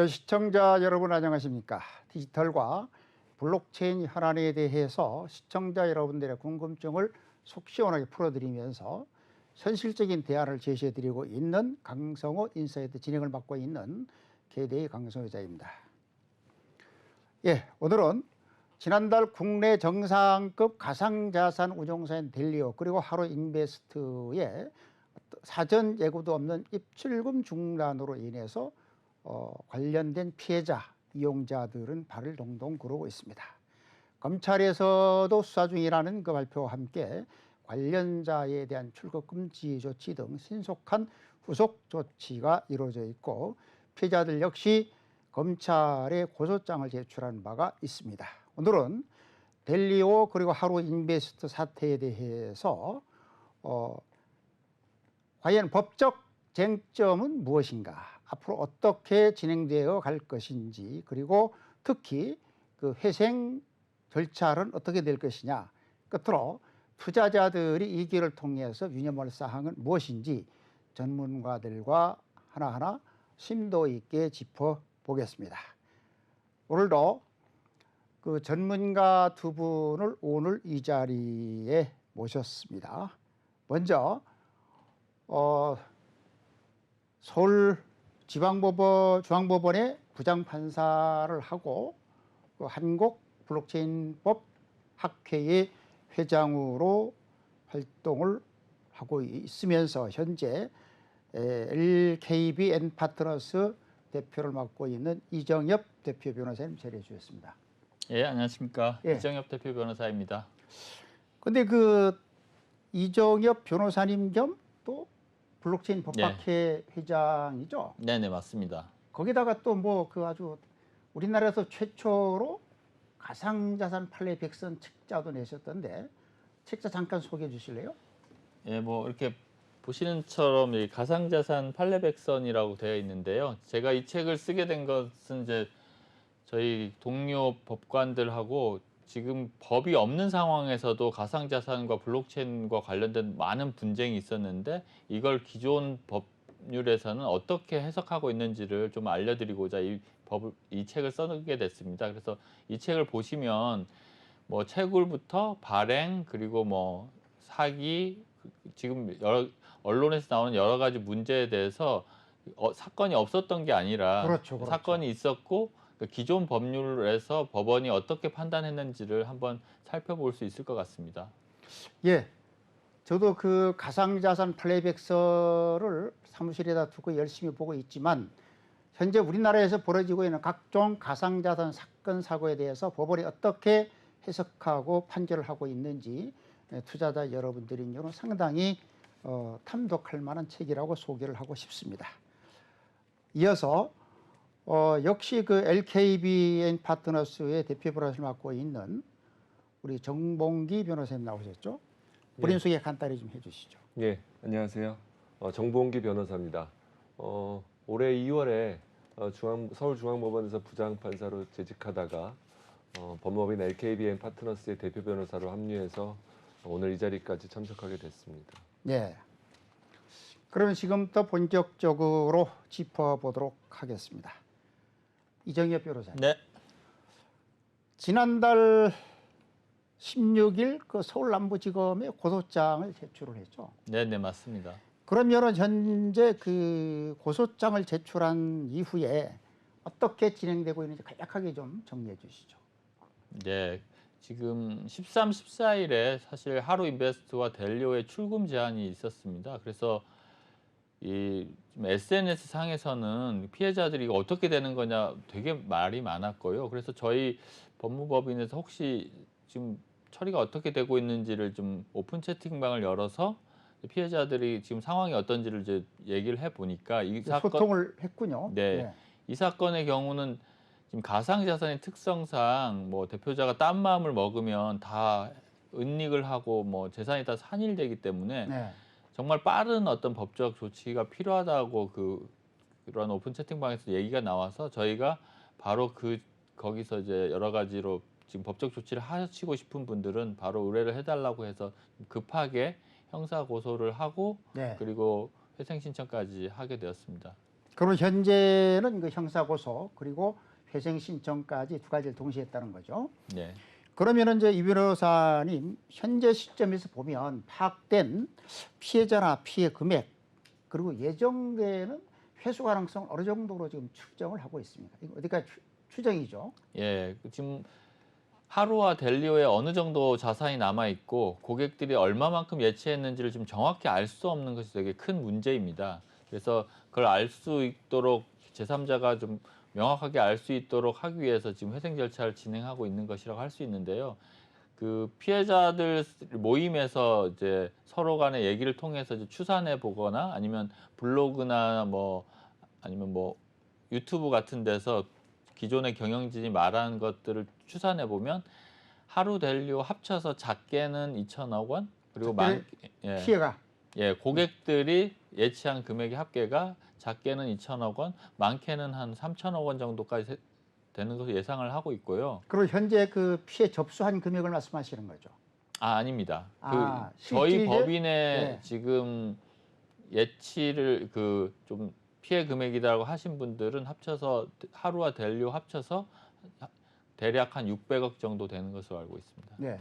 시청자 여러분 안녕하십니까? 디지털과 블록체인 현안에 대해서 시청자 여러분들의 궁금증을 속 시원하게 풀어드리면서 현실적인 대안을 제시해드리고 있는 강성호 인사이트 진행을 맡고 있는 개대의 강성호 기자입니다. 오늘은 지난달 국내 정상급 가상자산 운용사인 델리오 그리고 하루인베스트의 사전 예고도 없는 입출금 중단으로 인해서 관련된 피해자, 이용자들은 발을 동동 구르고 있습니다. 검찰에서도 수사 중이라는 그 발표와 함께 관련자에 대한 출국 금지 조치 등 신속한 후속 조치가 이루어져 있고 피해자들 역시 검찰에 고소장을 제출한 바가 있습니다. 오늘은 델리오 그리고 하루인베스트 사태에 대해서 과연 법적 쟁점은 무엇인가, 앞으로 어떻게 진행되어 갈 것인지, 그리고 특히 그 회생 절차는 어떻게 될 것이냐, 끝으로 투자자들이 이 기회를 통해서 유념할 사항은 무엇인지 전문가들과 하나하나 심도 있게 짚어보겠습니다. 오늘도 그 전문가 두 분을 오늘 이 자리에 모셨습니다. 먼저 서울지방법원의 부장판사를 하고 한국 블록체인법 학회의 회장으로 활동을 하고 있으면서 현재 LKB 엔파트너스 대표를 맡고 있는 이정엽 대표 변호사님 자리해 주셨습니다. 예, 안녕하십니까. 이정엽 대표 변호사입니다. 근데 그 이정엽 변호사님 겸 또 블록체인 법학회 회장이죠? 네네, 맞습니다. 거기다가 또 뭐 그 아주 우리나라에서 최초로 가상자산 판례 백선 책자도 내셨던데 책자 잠깐 소개해 주실래요? 예, 뭐 이렇게 보시는 처럼 이 가상자산 판례백선이라고 되어 있는데요. 제가 이 책을 쓰게 된 것은 이제 저희 동료 법관들하고 지금 법이 없는 상황에서도 가상자산과 블록체인과 관련된 많은 분쟁이 있었는데 이걸 기존 법률에서는 어떻게 해석하고 있는지를 좀 알려드리고자 이 책을 써게 됐습니다. 그래서 이 책을 보시면 뭐 채굴부터 발행 그리고 뭐 사기 지금 언론에서 나오는 여러 가지 문제에 대해서 사건이 없었던 게 아니라 그렇죠. 사건이 있었고 기존 법률에서 법원이 어떻게 판단했는지를 한번 살펴볼 수 있을 것 같습니다. 예, 저도 그 가상자산 플레이백서를 사무실에다 두고 열심히 보고 있지만 현재 우리나라에서 벌어지고 있는 각종 가상자산 사건 사고에 대해서 법원이 어떻게 해석하고 판결을 하고 있는지 투자자 여러분들이 상당히 탐독할 만한 책이라고 소개를 하고 싶습니다. 이어서 역시 그 LKBN 파트너스의 대표 변호사를 맡고 있는 우리 정봉기 변호사님 나오셨죠? 본인 소개 간단히 좀 해주시죠. 예, 안녕하세요. 정봉기 변호사입니다. 올해 2월에 서울중앙법원에서 부장판사로 재직하다가 법무법인 LKBN 파트너스의 대표 변호사로 합류해서 오늘 이 자리까지 참석하게 됐습니다. 네. 그러면 지금부터 본격적으로 짚어보도록 하겠습니다. 이정엽 변호사님. 네. 지난달 16일 그 서울남부지검에 고소장을 제출을 했죠. 네네, 맞습니다. 그러면은 현재 그 고소장을 제출한 이후에 어떻게 진행되고 있는지 간략하게 좀 정리해 주시죠. 네. 지금 13, 14일에 사실 하루인베스트와 델리오의 출금 제한이 있었습니다. 그래서 이 SNS 상에서는 피해자들이 이거 어떻게 되는 거냐 되게 말이 많았고요. 그래서 저희 법무법인에서 혹시 지금 처리가 어떻게 되고 있는지를 좀 오픈 채팅방을 열어서 피해자들이 지금 상황이 어떤지를 이제 얘기를 해보니까 이 사건 소통을 했군요. 네, 이 사건의 경우는 지금 가상자산의 특성상 뭐 대표자가 딴 마음을 먹으면 다 은닉을 하고 뭐 재산이 다 산일되기 때문에 정말 빠른 어떤 법적 조치가 필요하다고 그런 오픈 채팅방에서 얘기가 나와서 저희가 바로 거기서 이제 여러 가지로 지금 법적 조치를 하시고 싶은 분들은 바로 의뢰를 해달라고 해서 급하게 형사 고소를 하고 그리고 회생 신청까지 하게 되었습니다. 그리고 현재는 그 형사고소 그리고 회생 신청까지 두 가지를 동시에 했다는 거죠. 네. 그러면은 이제 이 변호사님 현재 시점에서 보면 파악된 피해자나 피해 금액 그리고 예정되는 회수 가능성 어느 정도로 지금 측정을 하고 있습니까? 이거 어디까지 추정이죠? 예, 지금 하루와 델리오에 어느 정도 자산이 남아 있고 고객들이 얼마만큼 예치했는지를 좀 정확히 알 수 없는 것이 되게 큰 문제입니다. 그래서 그걸 알 수 있도록 제3자가 좀 명확하게 알 수 있도록 하기 위해서 지금 회생 절차를 진행하고 있는 것이라고 할 수 있는데요. 그 피해자들 모임에서 이제 서로 간의 얘기를 통해서 이제 추산해 보거나 아니면 블로그나 뭐 아니면 뭐 유튜브 같은 데서 기존의 경영진이 말한 것들을 추산해 보면 하루 델리오 합쳐서 작게는 2천억 원 그리고 예, 피해가 고객들이 예치한 금액의 합계가 작게는 2천억 원, 많게는 한 3천억 원 정도까지 되는 것으로 예상을 하고 있고요. 그리고 현재 그 피해 접수한 금액을 말씀하시는 거죠? 아닙니다. 실제 저희 이제? 법인에 네. 지금 예치를 좀 피해 금액이라고 하신 분들은 합쳐서 하루와 델리오 합쳐서 대략 한 600억 정도 되는 것으로 알고 있습니다. 네.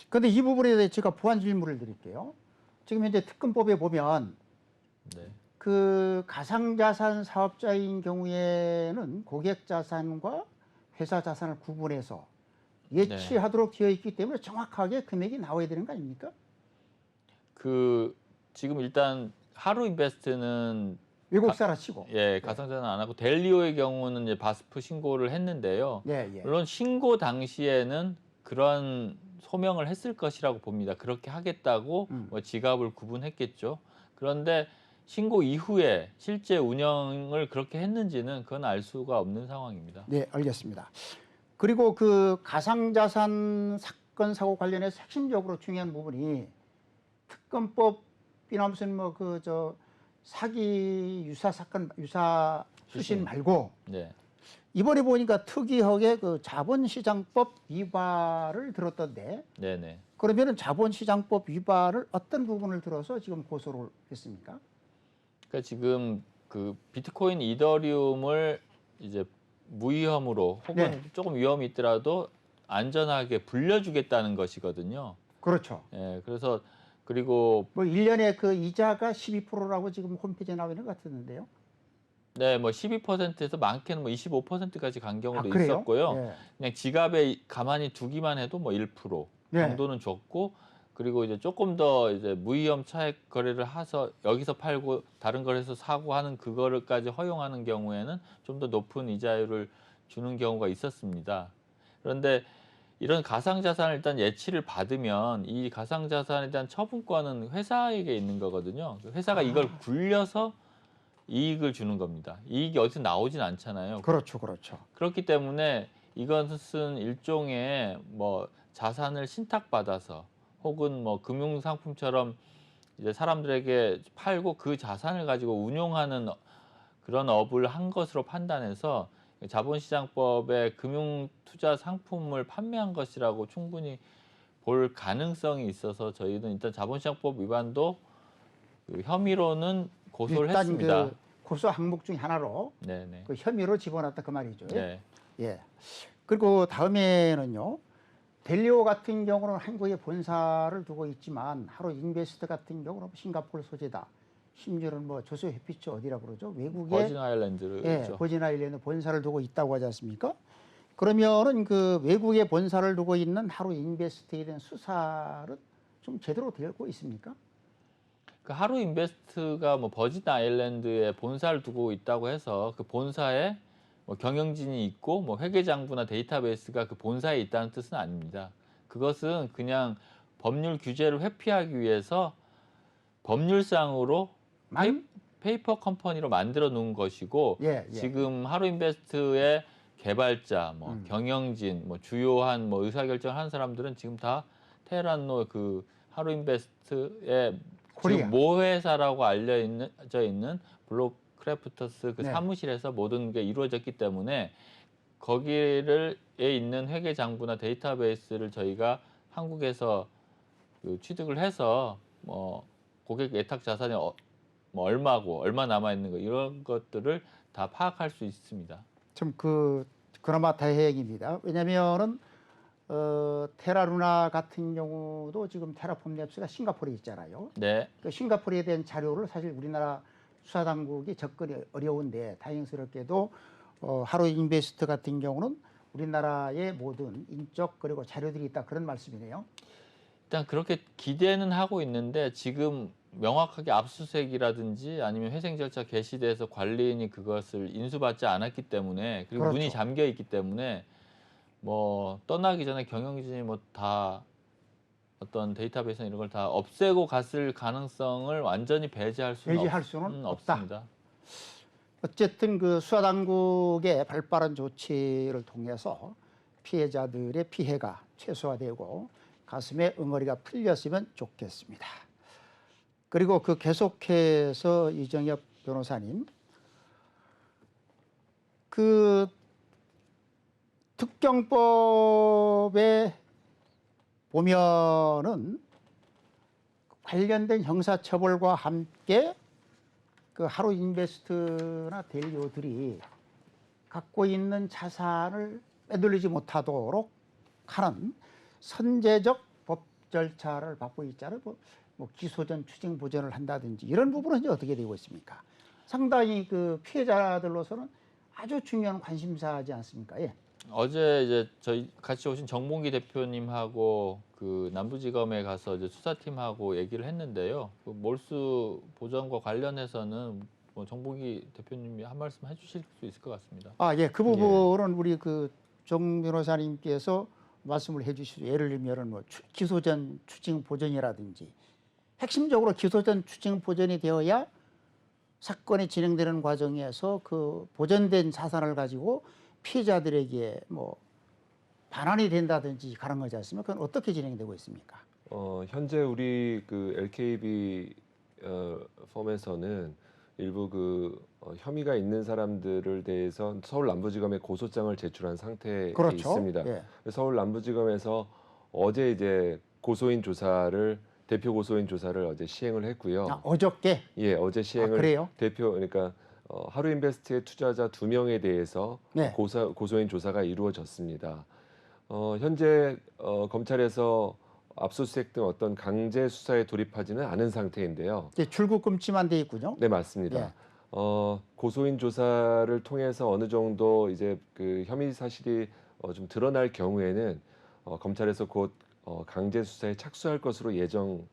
그런데 이 부분에 대해 제가 보완 질문을 드릴게요. 지금 현재 특검법에 보면 네. 그 가상자산 사업자인 경우에는 고객 자산과 회사 자산을 구분해서 예치하도록 되어 있기 때문에 정확하게 금액이 나와야 되는 거 아닙니까? 지금 일단 하루 인베스트는 외국사라 치고. 가상자산 안 하고 델리오의 경우는 이제 바스프 신고를 했는데요. 물론 신고 당시에는 그런 소명을 했을 것이라고 봅니다. 그렇게 하겠다고 뭐 지갑을 구분했겠죠. 그런데 신고 이후에 실제 운영을 그렇게 했는지는 그건 알 수가 없는 상황입니다. 네, 알겠습니다. 그리고 그 가상자산 사건 사고 관련해서 핵심적으로 중요한 부분이 특검법이나 무슨 뭐 사기 유사 사건 유사 수신 말고 네. 이번에 보니까 특이하게 그 자본시장법 위반을 들었던데 네네. 그러면은 자본시장법 위반을 어떤 부분을 들어서 지금 고소를 했습니까? 그러니까 지금 그 비트코인 이더리움을 이제 무위험으로 혹은 조금 위험이 있더라도 안전하게 불려주겠다는 것이거든요. 그렇죠. 예, 그래서 그리고 뭐 1년에 그 이자가 12%라고 지금 홈페이지에 나와 있는 것 같았는데요. 네, 뭐 12%에서 많게는 뭐 25%까지 간 경우도 그래요? 있었고요. 그냥 지갑에 가만히 두기만 해도 뭐 1% 정도는 줬고 그리고 이제 조금 더 이제 무위험 차액 거래를 해서 여기서 팔고 다른 거래에서 사고 하는 그거를까지 허용하는 경우에는 좀 더 높은 이자율을 주는 경우가 있었습니다. 그런데 이런 가상자산을 일단 예치를 받으면 이 가상자산에 대한 처분권은 회사에게 있는 거거든요. 회사가 이걸 굴려서 이익을 주는 겁니다. 이익이 어디서 나오진 않잖아요. 그렇죠, 그렇죠. 그렇기 때문에 이것은 일종의 뭐 자산을 신탁받아서 혹은 뭐 금융상품처럼 이제 사람들에게 팔고 그 자산을 가지고 운용하는 그런 업을 한 것으로 판단해서 자본시장법의 금융투자 상품을 판매한 것이라고 충분히 볼 가능성이 있어서 저희는 일단 자본시장법 위반도 그 혐의로는 고소를 일단 했습니다. 그 고소 항목 중 하나로 네네. 그 혐의로 집어넣었다 그 말이죠. 네. 예. 그리고 다음에는요. 델리오 같은 경우는 한국에 본사를 두고 있지만 하루 인베스트 같은 경우는 싱가포르 소재다. 심지어는 뭐 조세 회피처 어디라고 그러죠? 외국에 버진 아일랜드죠. 버진 아일랜드 본사를 두고 있다고 하지 않습니까? 그러면은 그 외국에 본사를 두고 있는 하루 인베스트에 대한 수사는 좀 제대로 되고 있습니까? 그 하루 인베스트가 뭐 버진 아일랜드에 본사를 두고 있다고 해서 그 본사에 뭐 경영진이 있고 뭐 회계장부나 데이터베이스가 그 본사에 있다는 뜻은 아닙니다. 그것은 그냥 법률 규제를 회피하기 위해서 법률상으로 페이퍼 컴퍼니로 만들어 놓은 것이고 지금 하루 인베스트의 개발자, 뭐 경영진, 뭐 주요한 뭐 의사결정을 하는 사람들은 지금 다 테헤란로 그 하루 인베스트의 지금 모회사라고 알려져 있는 블록크래프터스 그 사무실에서 모든 게 이루어졌기 때문에 거기에 있는 회계장부나 데이터베이스를 저희가 한국에서 그 취득을 해서 뭐 고객 예탁 자산이 뭐 얼마고 얼마 남아 있는 거 이런 것들을 다 파악할 수 있습니다. 좀 그나마 다행입니다. 왜냐면은 테라루나 같은 경우도 지금 테라폼 랩스가 싱가포르에 있잖아요. 네. 그 싱가포르에 대한 자료를 사실 우리나라 수사 당국이 접근이 어려운데 다행스럽게도 하루 인베스트 같은 경우는 우리나라의 모든 인적 그리고 자료들이 있다 그런 말씀이네요. 일단 그렇게 기대는 하고 있는데 지금 명확하게 압수수색이라든지 아니면 회생 절차 개시돼서 관리인이 그것을 인수받지 않았기 때문에 그리고 문이 그렇죠. 잠겨 있기 때문에 뭐 떠나기 전에 경영진이 뭐 다 어떤 데이터베이스나 이런 걸 다 없애고 갔을 가능성을 완전히 배제할 수는 없다. 없습니다. 어쨌든 그 수사 당국의 발빠른 조치를 통해서 피해자들의 피해가 최소화되고 가슴에 응어리가 풀렸으면 좋겠습니다. 그리고 그 계속해서 이정엽 변호사님, 그 특경법에 보면은 관련된 형사처벌과 함께 그 하루 인베스트나 델리오들이 갖고 있는 자산을 빼돌리지 못하도록 하는 선제적 법 절차를 밟고 있잖아요. 뭐 기소전 추징 보전을 한다든지 이런 부분은 이제 어떻게 되고 있습니까? 상당히 그 피해자들로서는 아주 중요한 관심사지 않습니까? 예. 어제 이제 저희 같이 오신 정봉기 대표님하고 그 남부지검에 가서 이제 수사팀하고 얘기를 했는데요. 그 몰수 보전과 관련해서는 뭐 정봉기 대표님이 한 말씀 해주실 수 있을 것 같습니다. 아, 예. 그 부분은 우리 그 정 변호사님께서 말씀을 해주시죠. 예를 들면 뭐 기소전 추징 보전이라든지 핵심적으로 기소전 추징 보전이 되어야 사건이 진행되는 과정에서 그 보전된 자산을 가지고 피해자들에게 뭐 반환이 된다든지 가는 거지 않습니까? 그건 어떻게 진행되고 있습니까? 현재 우리 그 LKB 펌에서는 일부 혐의가 있는 사람들을 대해서 서울 남부지검에 고소장을 제출한 상태에 그렇죠. 있습니다. 예. 서울 남부지검에서 어제 이제 대표 고소인 조사를 어제 시행을 했고요. 아, 어저께? 예, 어제 시행을 그래요? 그러니까 하루인베스트의 투자자 2명에 대해서 네. 고소인 조사가 이루어졌습니다. 현재 검찰에서 압수수색 등 어떤 강제 수사에 돌입하지는 않은 상태인데요. 이제 출국 금지만 돼 있군요. 네, 맞습니다. 예. 고소인 조사를 통해서 어느 정도 이제 그 혐의 사실이 좀 드러날 경우에는 검찰에서 곧 강제 수사에 착수할 것으로 예고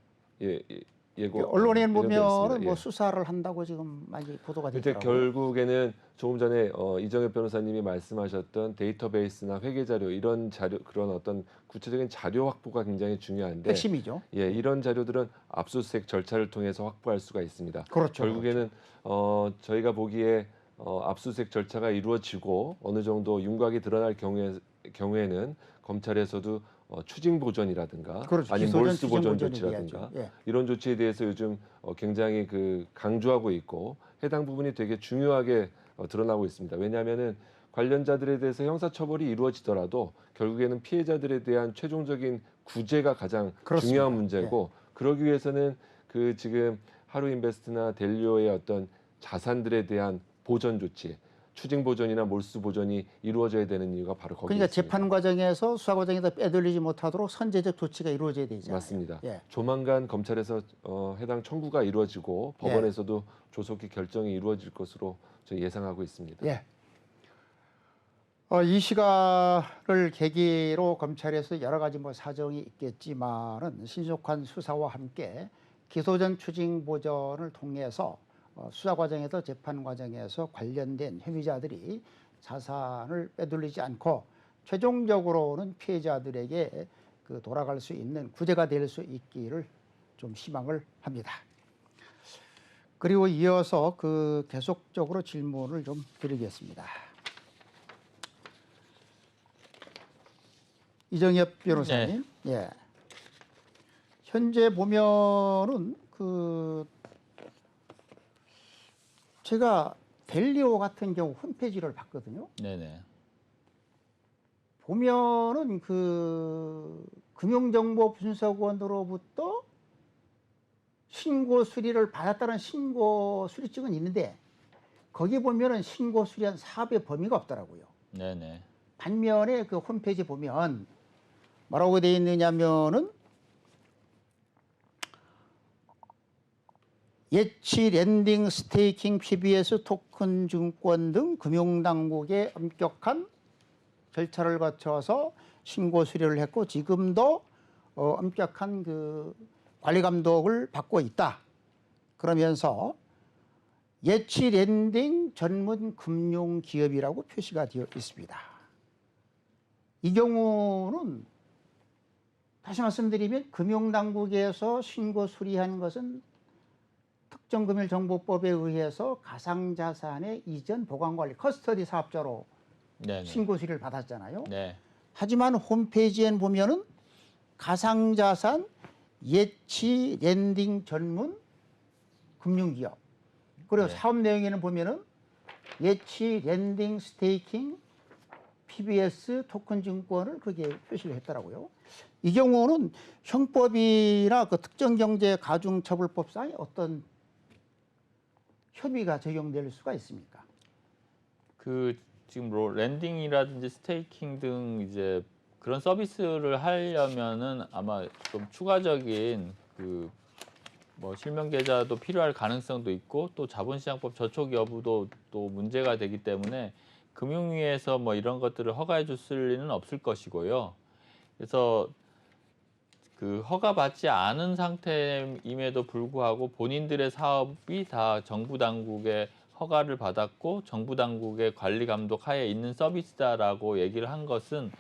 언론에 예정돼 보면은 있습니다. 뭐 예. 수사를 한다고 지금 많이 보도가 이제 되더라고요. 결국에는 조금 전에 이정엽 변호사님이 말씀하셨던 데이터베이스나 회계 자료 이런 자료 그런 어떤 구체적인 자료 확보가 굉장히 중요한데 핵심이죠. 예, 이런 자료들은 압수수색 절차를 통해서 확보할 수가 있습니다. 그렇죠. 결국에는 저희가 보기에 압수수색 절차가 이루어지고 어느 정도 윤곽이 드러날 경우에는 검찰에서도 추징 보전이라든가 그렇죠. 아니면 기소전 몰수 추징 보전 보전이 조치라든가 돼야죠. 예. 이런 조치에 대해서 요즘 굉장히 강조하고 있고 해당 부분이 되게 중요하게 드러나고 있습니다. 왜냐하면은 관련자들에 대해서 형사처벌이 이루어지더라도 결국에는 피해자들에 대한 최종적인 구제가 가장 그렇습니다. 중요한 문제고 그러기 위해서는 그 지금 하루인베스트나 델리오의 어떤 자산들에 대한 보전 조치, 추징 보전이나 몰수 보전이 이루어져야 되는 이유가 바로 거기에 그러니까 있습니다. 재판 과정에서 수사 과정에서 빼돌리지 못하도록 선제적 조치가 이루어져야 되잖아요. 맞습니다. 예. 조만간 검찰에서 해당 청구가 이루어지고 법원에서도 조속히 결정이 이루어질 것으로 저희 예상하고 있습니다. 예. 이 시간을 계기로 검찰에서 여러 가지 뭐 사정이 있겠지만은 신속한 수사와 함께 기소전 추징 보전을 통해서 수사 과정에서 재판 과정에서 관련된 혐의자들이 자산을 빼돌리지 않고 최종적으로는 피해자들에게 그 돌아갈 수 있는 구제가 될 수 있기를 좀 희망을 합니다. 그리고 이어서 그 계속적으로 질문을 좀 드리겠습니다. 이정엽 변호사님, 예. 현재 보면은 제가 델리오 같은 경우 홈페이지를 봤거든요. 네네. 보면은 금융정보분석원으로부터 신고 수리를 받았다는 신고 수리증은 있는데 거기 보면은 신고 수리한 사업의 범위가 없더라고요. 네네. 반면에 그 홈페이지 보면 뭐라고 되어 있느냐면은 예치 랜딩 스테이킹 PBS 토큰 증권 등 금융당국의 엄격한 절차를 거쳐서 신고 수리를 했고 지금도 엄격한 그 관리 감독을 받고 있다. 그러면서 예치 랜딩 전문 금융 기업이라고 표시가 되어 있습니다. 이 경우는 다시 말씀드리면 금융당국에서 신고 수리한 것은 특정금융정보법에 의해서 가상자산의 이전 보관관리 커스터디 사업자로 네네. 신고 수리를 받았잖아요. 네. 하지만 홈페이지엔 보면은 가상자산 예치 랜딩 전문 금융기업 그리고 네. 사업 내용에는 보면은 예치 랜딩 스테이킹 PBS 토큰 증권을 거기에 표시를 했더라고요. 이 경우는 형법이나 그 특정경제가중처벌법상에 어떤 혐의가 적용될 수가 있습니까? 그 지금 랜딩이라든지 스테이킹 등 이제 그런 서비스를 하려면은 아마 좀 추가적인 그 뭐 실명 계좌도 필요할 가능성도 있고 또 자본시장법 저촉 여부도 또 문제가 되기 때문에 금융위에서 뭐 이런 것들을 허가해 줬을 리는 없을 것이고요. 그래서 그 허가받지 않은 상태임에도 불구하고 본인들의 사업이 다 정부 당국의 허가를 받았고 정부 당국의 관리 감독 하에 있는 서비스다라고 얘기를 한 것은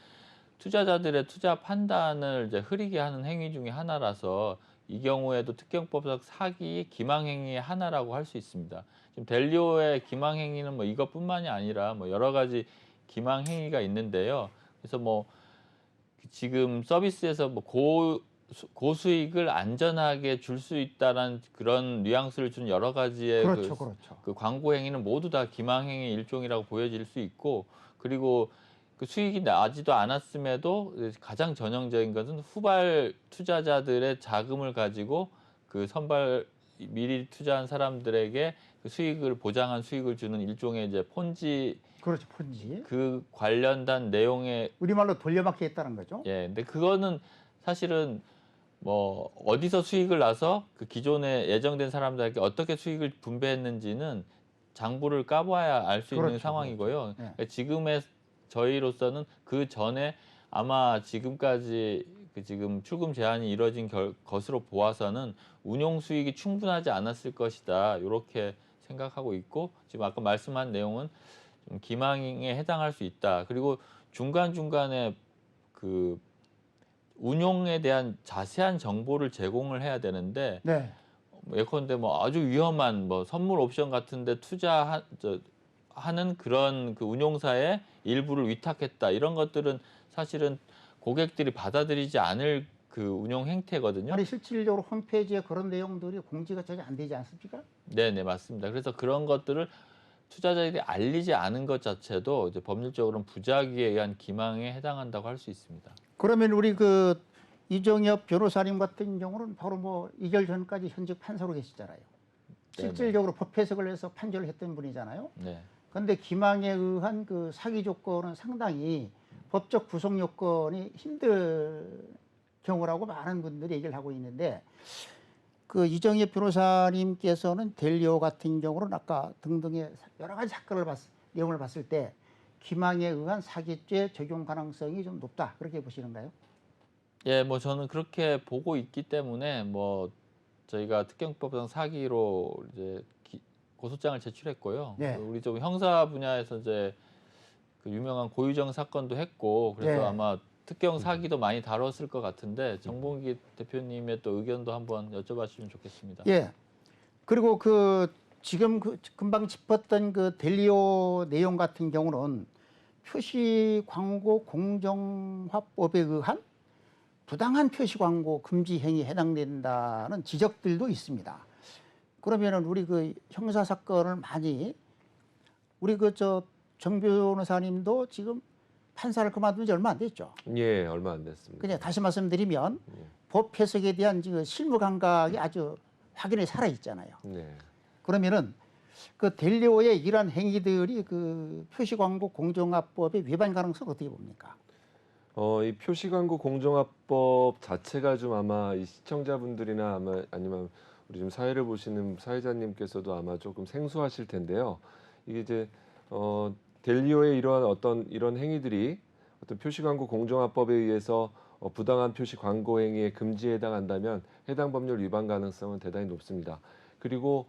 투자자들의 투자 판단을 이제 흐리게 하는 행위 중에 하나라서 이 경우에도 특경법상 사기 기망행위의 하나라고 할 수 있습니다. 지금 델리오의 기망행위는 뭐 이것뿐만이 아니라 뭐 여러 가지 기망행위가 있는데요. 그래서 뭐 지금 서비스에서 뭐 고수익을 안전하게 줄 수 있다는 그런 뉘앙스를 준 여러 가지의 그렇죠, 그렇죠. 그 광고 행위는 모두 다 기망행위 일종이라고 보여질 수 있고 그리고 그 수익이 나지도 않았음에도 가장 전형적인 것은 후발 투자자들의 자금을 가지고 그 선발 미리 투자한 사람들에게 그 수익을 보장한 수익을 주는 일종의 이제 폰지 그렇죠, 폰지. 그 관련된 내용의 우리말로 돌려막기 했다는 거죠. 예, 근데 그거는 사실은 뭐 어디서 수익을 나서 그 기존에 예정된 사람들에게 어떻게 수익을 분배했는지는 장부를 까봐야 알 수 있는 그렇죠, 상황이고요. 그렇죠. 네. 그러니까 지금의 저희로서는 그 전에 아마 지금까지 그 지금 출금 제한이 이뤄진 것으로 보아서는 운용 수익이 충분하지 않았을 것이다. 이렇게 생각하고 있고 지금 아까 말씀한 내용은 좀 기망에 해당할 수 있다. 그리고 중간중간에 그 운용에 대한 자세한 정보를 제공을 해야 되는데 네. 예컨대 뭐 아주 위험한 뭐 선물 옵션 같은데 하는 그런 그 운용사의 일부를 위탁했다 이런 것들은 사실은 고객들이 받아들이지 않을 그 운용 행태거든요. 아니 실질적으로 홈페이지에 그런 내용들이 공지가 전혀 안 되지 않습니까? 네네 맞습니다. 그래서 그런 것들을 투자자들이 알리지 않은 것 자체도 이제 법률적으로는 부작위에 의한 기망에 해당한다고 할 수 있습니다. 그러면 우리 그 이정엽 변호사님 같은 경우는 바로 뭐 2개월 전까지 현직 판사로 계시잖아요. 실질적으로 법 해석을 해서 판결을 했던 분이잖아요. 네. 그런데 기망에 의한 그 사기 조건은 상당히 법적 구속 요건이 힘들 경우라고 많은 분들이 얘기를 하고 있는데 그 이정엽 변호사님께서는 델리오 같은 경우는 아까 등등의 여러 가지 사건을 내용을 봤을 때 기망에 의한 사기죄 적용 가능성이 좀 높다 그렇게 보시는가요? 예, 뭐 저는 그렇게 보고 있기 때문에 뭐 저희가 특경법상 사기로 이제 고소장을 제출했고요. 네. 우리 좀 형사 분야에서 이제 그 유명한 고유정 사건도 했고 그래서 네. 아마 특경 사기도 많이 다뤘을 것 같은데 정봉기 대표님의 또 의견도 한번 여쭤봐주시면 좋겠습니다. 예. 그리고 그 지금 그 금방 짚었던 그 델리오 내용 같은 경우는 표시 광고 공정화법에 의한 부당한 표시 광고 금지 행위에 해당된다는 지적들도 있습니다. 그러면은 우리 그 형사 사건을 많이 우리 그 정 변호사님도 지금 판사를 그만둔 지 얼마 안 됐죠. 예, 얼마 안 됐습니다. 그냥 다시 말씀드리면 법 해석에 대한 지금 실무 감각이 아주 확인이 살아 있잖아요. 네. 그러면은 그 델리오의 이러한 행위들이 그 표시광고 공정화법의 위반 가능성 어떻게 봅니까? 이 표시광고 공정화법 자체가 좀 아마 이 시청자분들이나 아마 아니면 우리 지금 사회를 보시는 사회자님께서도 아마 조금 생소하실 텐데요. 이게 이제 델리오의 이러한 어떤 이런 행위들이 어떤 표시광고 공정화법에 의해서 부당한 표시 광고 행위의 금지에 해당한다면 해당 법률 위반 가능성은 대단히 높습니다. 그리고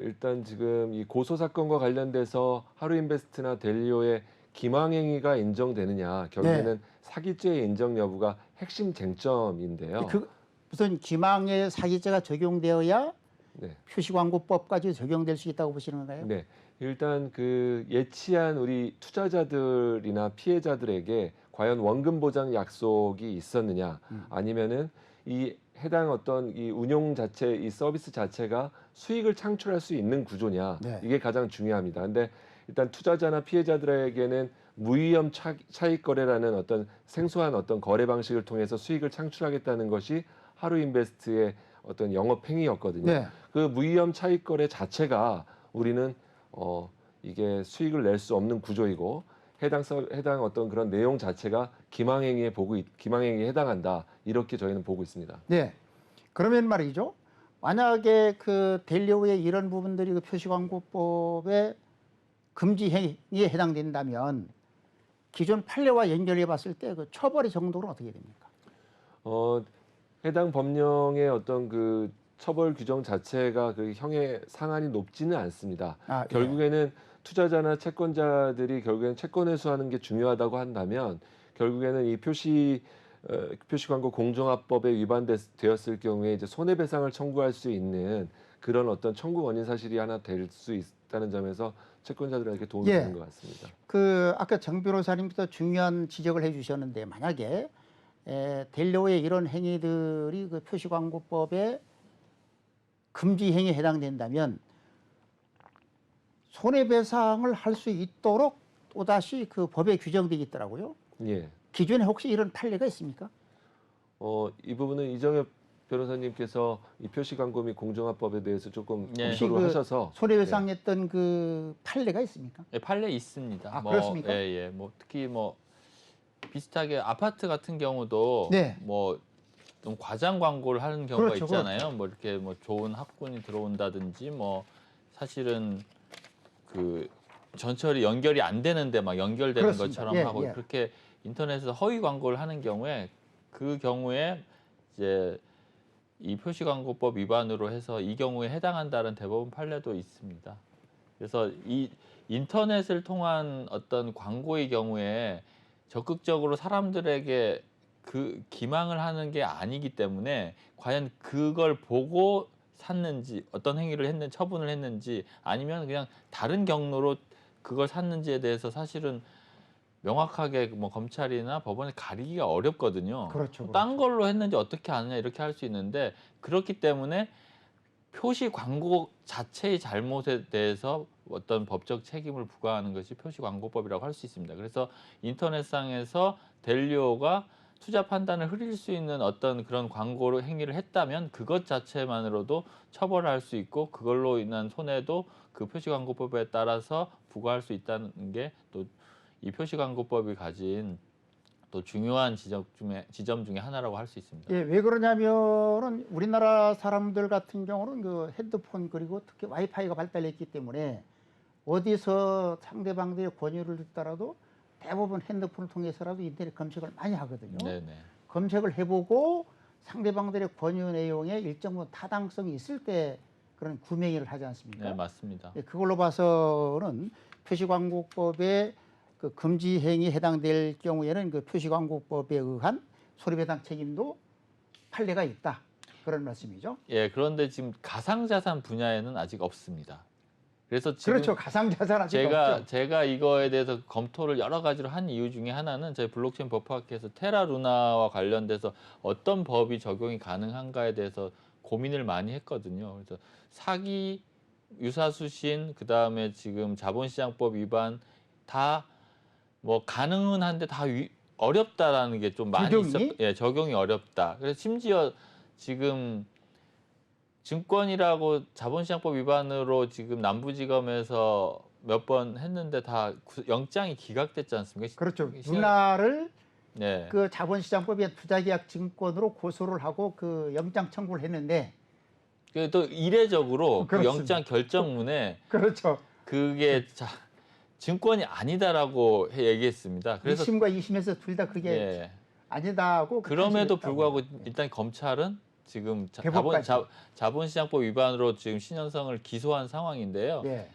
일단 지금 이 고소 사건과 관련돼서 하루인베스트나 델리오의 기망 행위가 인정되느냐 결국에는 사기죄의 인정 여부가 핵심 쟁점인데요. 그 무슨 기망의 사기죄가 적용되어야 네. 표시광고법까지 적용될 수 있다고 보시는 건가요? 네. 일단 그 예치한 우리 투자자들이나 피해자들에게 과연 원금 보장 약속이 있었느냐 아니면은 이 해당 어떤 이 운용 자체 이 서비스 자체가 수익을 창출할 수 있는 구조냐 네. 이게 가장 중요합니다. 근데 일단 투자자나 피해자들에게는 무위험 차익 거래라는 어떤 생소한 어떤 거래 방식을 통해서 수익을 창출하겠다는 것이 하루인베스트의 어떤 영업 행위였거든요. 네. 그 무위험 차익 거래 자체가 우리는 이게 수익을 낼 수 없는 구조이고 해당 어떤 그런 내용 자체가 기망행위에 해당한다 이렇게 저희는 보고 있습니다. 네. 그러면 말이죠. 만약에 그 델리오의 이런 부분들이 그 표시광고법의 금지 행위에 해당된다면 기존 판례와 연결해 봤을 때 그 처벌의 정도는 어떻게 됩니까? 해당 법령의 어떤 그 처벌 규정 자체가 그 형의 상한이 높지는 않습니다. 아, 예. 결국에는 투자자나 채권자들이 결국에는 채권 회수하는 게 중요하다고 한다면 결국에는 이 표시광고 공정화법에 위반되었을 경우에 이제 손해배상을 청구할 수 있는 그런 어떤 청구 원인 사실이 하나 될 수 있다는 점에서 채권자들에게 도움이 예. 되는 것 같습니다. 그 아까 정 변호사님께서 중요한 지적을 해주셨는데 만약에 델리오의 이런 행위들이 그 표시광고법의 금지 행위에 해당된다면 손해배상을 할 수 있도록 또다시 그 법에 규정되어 있더라고요. 예. 기존에 혹시 이런 판례가 있습니까? 이 부분은 이정엽 변호사님께서 이 표시광고 및 공정화법에 대해서 조금 예. 혹시 검토를 그 하셔서 손해배상했던 그 판례가 있습니까? 예, 판례 있습니다. 아, 그렇습니까? 예, 예. 뭐 특히 뭐 비슷하게 아파트 같은 경우도 네. 뭐 좀 과장 광고를 하는 경우가 그렇죠, 있잖아요. 뭐 이렇게 뭐 좋은 학군이 들어온다든지 뭐 사실은 그 전철이 연결이 안 되는데 막 연결되는 그렇습니다. 것처럼 예, 하고 예. 그렇게 인터넷에서 허위 광고를 하는 경우에 그 경우에 이제 이 표시광고법 위반으로 해서 이 경우에 해당한다는 대법원 판례도 있습니다. 그래서 이 인터넷을 통한 어떤 광고의 경우에 적극적으로 사람들에게 그 기망을 하는 게 아니기 때문에 과연 그걸 보고 샀는지 어떤 행위를 했는지 처분을 했는지 아니면 그냥 다른 경로로 그걸 샀는지에 대해서 사실은 명확하게 뭐 검찰이나 법원에 가리기가 어렵거든요. 그렇죠, 딴 걸로 했는지 어떻게 아느냐 이렇게 할 수 있는데 그렇기 때문에 표시 광고 자체의 잘못에 대해서 어떤 법적 책임을 부과하는 것이 표시광고법이라고 할 수 있습니다. 그래서 인터넷상에서 델리오가 투자 판단을 흐릴 수 있는 어떤 그런 광고 행위를 했다면 그것 자체만으로도 처벌할 수 있고 그걸로 인한 손해도 그 표시광고법에 따라서 부과할 수 있다는 게 또 이 표시광고법이 가진 또 중요한 지점 중에 하나라고 할 수 있습니다. 예, 왜 그러냐면은 우리나라 사람들 같은 경우는 그 핸드폰 그리고 특히 와이파이가 발달했기 때문에 어디서 상대방들의 권유를 듣더라도 대부분 핸드폰을 통해서라도 인터넷 검색을 많이 하거든요. 네네. 검색을 해보고 상대방들의 권유 내용에 일정 부분 타당성이 있을 때 그런 구매를 하지 않습니까? 네, 맞습니다. 예, 그걸로 봐서는 표시광고법에 그 금지 행위에 해당될 경우에는 그 표시광고법에 의한 손해배상 책임도 판례가 있다. 그런 말씀이죠. 예, 그런데 지금 가상자산 분야에는 아직 없습니다. 그래서 지금 그렇죠. 가상자산 아직 없죠. 제가 이거에 대해서 검토를 여러 가지로 한 이유 중에 하나는 저희 블록체인 법학회에서 테라루나와 관련돼서 어떤 법이 적용이 가능한가에 대해서 고민을 많이 했거든요. 그래서 사기, 유사수신, 그다음에 지금 자본시장법 위반 다 뭐 가능은 한데 다 어렵다라는 게 좀 많이 적용이? 적용이 어렵다. 그래서 심지어 지금 증권이라고 자본시장법 위반으로 지금 남부지검에서 몇 번 했는데 다 영장이 기각됐지 않습니까? 그렇죠. 시장- 루나를 네. 그 자본시장법에 투자계약 증권으로 고소를 하고 그 영장 청구를 했는데 그 또 이례적으로 그 그렇습니다. 영장 결정문에 그렇죠. 그게 증권이 아니다라고 얘기했습니다. 그래서 1심과 2심에서 둘 다 그게 예. 아니다고 그럼에도 판시했다고. 불구하고 일단 검찰은 지금 대법까지. 자본시장법 위반으로 지금 신현성을 기소한 상황인데요. 예.